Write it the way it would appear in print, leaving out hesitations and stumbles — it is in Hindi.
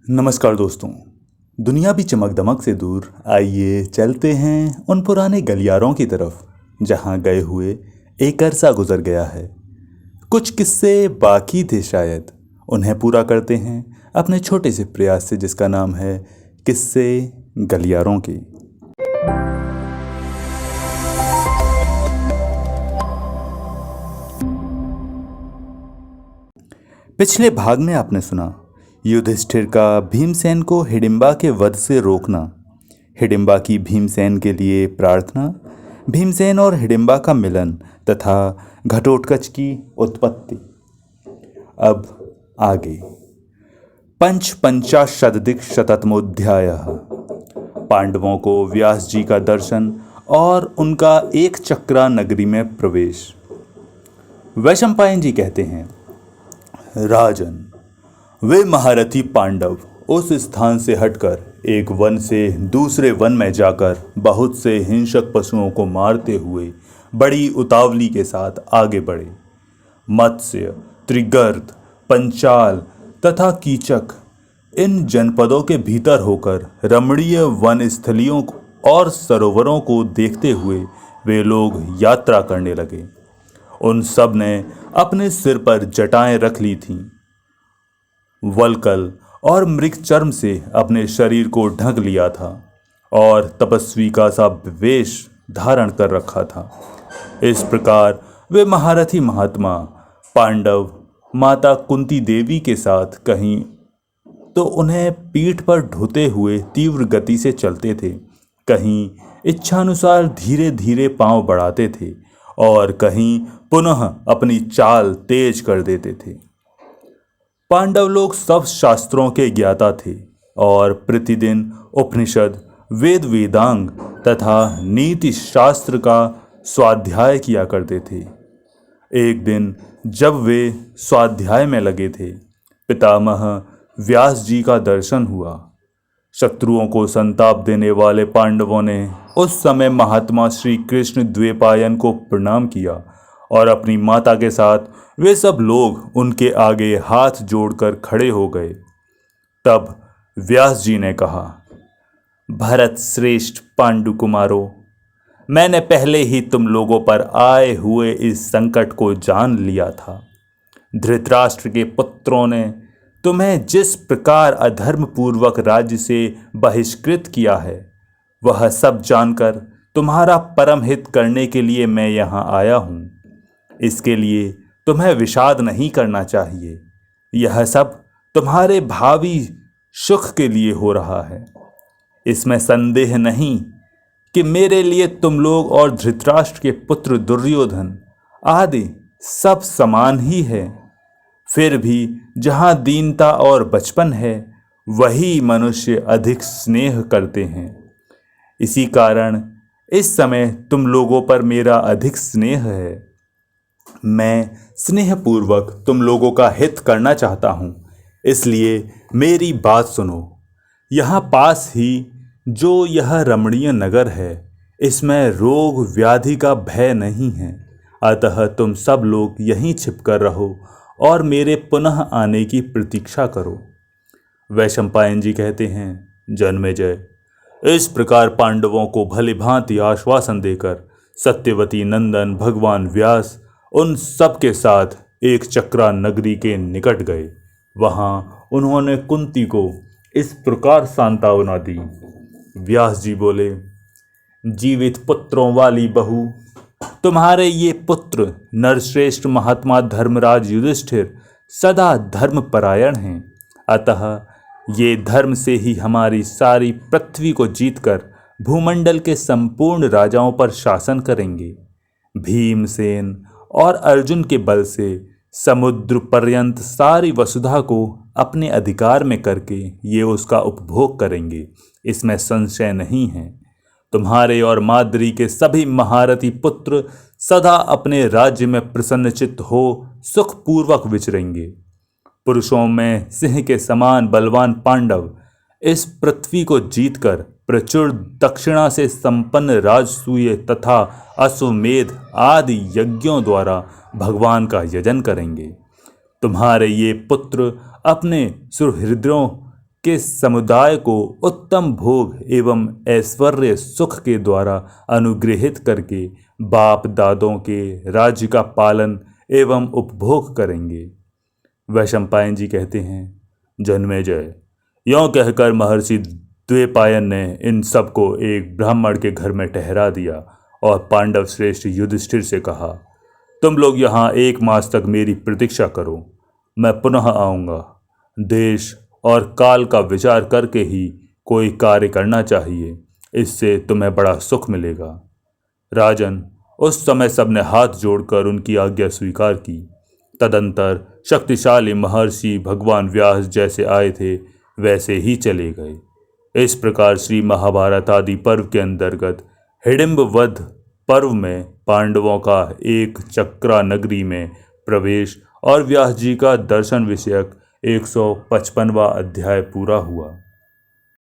नमस्कार दोस्तों। दुनिया भी चमक दमक से दूर, आइए चलते हैं उन पुराने गलियारों की तरफ जहां गए हुए एक अरसा गुजर गया है। कुछ किस्से बाकी थे, शायद उन्हें पूरा करते हैं अपने छोटे से प्रयास से, जिसका नाम है किस्से गलियारों के। पिछले भाग में आपने सुना युधिष्ठिर का भीमसेन को हिडिंबा के वध से रोकना, हिडिंबा की भीमसेन के लिए प्रार्थना, भीमसेन और हिडिंबा का मिलन तथा घटोत्कच की उत्पत्ति। अब आगे। पंचाशदिक शतमोध्यायः। पांडवों को व्यास जी का दर्शन और उनका एक चक्रा नगरी में प्रवेश। वैशंपायन जी कहते हैं, राजन, वे महारथी पांडव उस स्थान से हटकर एक वन से दूसरे वन में जाकर बहुत से हिंसक पशुओं को मारते हुए बड़ी उतावली के साथ आगे बढ़े। मत्स्य, त्रिगर्त, पंचाल तथा कीचक, इन जनपदों के भीतर होकर रमणीय वन स्थलियों और सरोवरों को देखते हुए वे लोग यात्रा करने लगे। उन सब ने अपने सिर पर जटाएं रख ली थीं। वल्कल और मृगचर्म से अपने शरीर को ढक लिया था और तपस्वी का सा वेश धारण कर रखा था। इस प्रकार वे महारथी महात्मा पांडव माता कुंती देवी के साथ कहीं तो उन्हें पीठ पर ढोते हुए तीव्र गति से चलते थे, कहीं इच्छानुसार धीरे धीरे पांव बढ़ाते थे और कहीं पुनः अपनी चाल तेज कर देते थे। पांडव लोग सब शास्त्रों के ज्ञाता थे और प्रतिदिन उपनिषद, वेद वेदांग तथा नीति शास्त्र का स्वाध्याय किया करते थे। एक दिन जब वे स्वाध्याय में लगे थे, पितामह व्यास जी का दर्शन हुआ। शत्रुओं को संताप देने वाले पांडवों ने उस समय महात्मा श्री कृष्ण द्वैपायन को प्रणाम किया और अपनी माता के साथ वे सब लोग उनके आगे हाथ जोड़कर खड़े हो गए। तब व्यास जी ने कहा, भरत श्रेष्ठ पांडु कुमारों, मैंने पहले ही तुम लोगों पर आए हुए इस संकट को जान लिया था। धृतराष्ट्र के पुत्रों ने तुम्हें जिस प्रकार अधर्म पूर्वक राज्य से बहिष्कृत किया है, वह सब जानकर तुम्हारा परम हित करने के लिए मैं यहाँ आया हूँ। इसके लिए तुम्हें विषाद नहीं करना चाहिए। यह सब तुम्हारे भावी सुख के लिए हो रहा है। इसमें संदेह नहीं कि मेरे लिए तुम लोग और धृतराष्ट्र के पुत्र दुर्योधन आदि सब समान ही है। फिर भी जहाँ दीनता और बचपन है, वही मनुष्य अधिक स्नेह करते हैं। इसी कारण इस समय तुम लोगों पर मेरा अधिक स्नेह है। मैं स्नेहपूर्वक तुम लोगों का हित करना चाहता हूँ, इसलिए मेरी बात सुनो। यहाँ पास ही जो यह रमणीय नगर है, इसमें रोग व्याधि का भय नहीं है। अतः तुम सब लोग यहीं छिपकर रहो और मेरे पुनः आने की प्रतीक्षा करो। वैशंपायन जी कहते हैं, जन्मेजय, इस प्रकार पांडवों को भली भांति आश्वासन देकर सत्यवती नंदन भगवान व्यास उन सब के साथ एक चक्रा नगरी के निकट गए। वहाँ उन्होंने कुंती को इस प्रकार सांत्वना दी। व्यास जी बोले, जीवित पुत्रों वाली बहू, तुम्हारे ये पुत्र नरश्रेष्ठ महात्मा धर्मराज युधिष्ठिर सदा धर्मपरायण हैं। अतः ये धर्म से ही हमारी सारी पृथ्वी को जीतकर भूमंडल के संपूर्ण राजाओं पर शासन करेंगे। भीमसेन और अर्जुन के बल से समुद्र पर्यंत सारी वसुधा को अपने अधिकार में करके ये उसका उपभोग करेंगे, इसमें संशय नहीं है। तुम्हारे और माद्री के सभी महारथी पुत्र सदा अपने राज्य में प्रसन्नचित्त हो सुखपूर्वक विचरेंगे। पुरुषों में सिंह के समान बलवान पांडव इस पृथ्वी को जीतकर प्रचुर दक्षिणा से संपन्न राजसूय तथा अश्वमेध आदि यज्ञों द्वारा भगवान का यजन करेंगे। तुम्हारे ये पुत्र अपने सुहृदों के समुदाय को उत्तम भोग एवं ऐश्वर्य सुख के द्वारा अनुग्रहित करके बाप दादों के राज्य का पालन एवं उपभोग करेंगे। वैशंपायन जी कहते हैं, जन्मेजय, यों कहकर महर्षि द्वैपायन ने इन सबको एक ब्राह्मण के घर में ठहरा दिया और पांडव श्रेष्ठ युधिष्ठिर से कहा, तुम लोग यहाँ 1 मास तक मेरी प्रतीक्षा करो, मैं पुनः आऊँगा। देश और काल का विचार करके ही कोई कार्य करना चाहिए, इससे तुम्हें बड़ा सुख मिलेगा। राजन, उस समय सबने हाथ जोड़कर उनकी आज्ञा स्वीकार की। तदंतर शक्तिशाली महर्षि भगवान व्यास जैसे आए थे वैसे ही चले गए। इस प्रकार श्री महाभारत आदि पर्व के अंतर्गत हिडिंब वध पर्व में पांडवों का एक चक्रा नगरी में प्रवेश और व्यास जी का दर्शन विषयक 155वां अध्याय पूरा हुआ।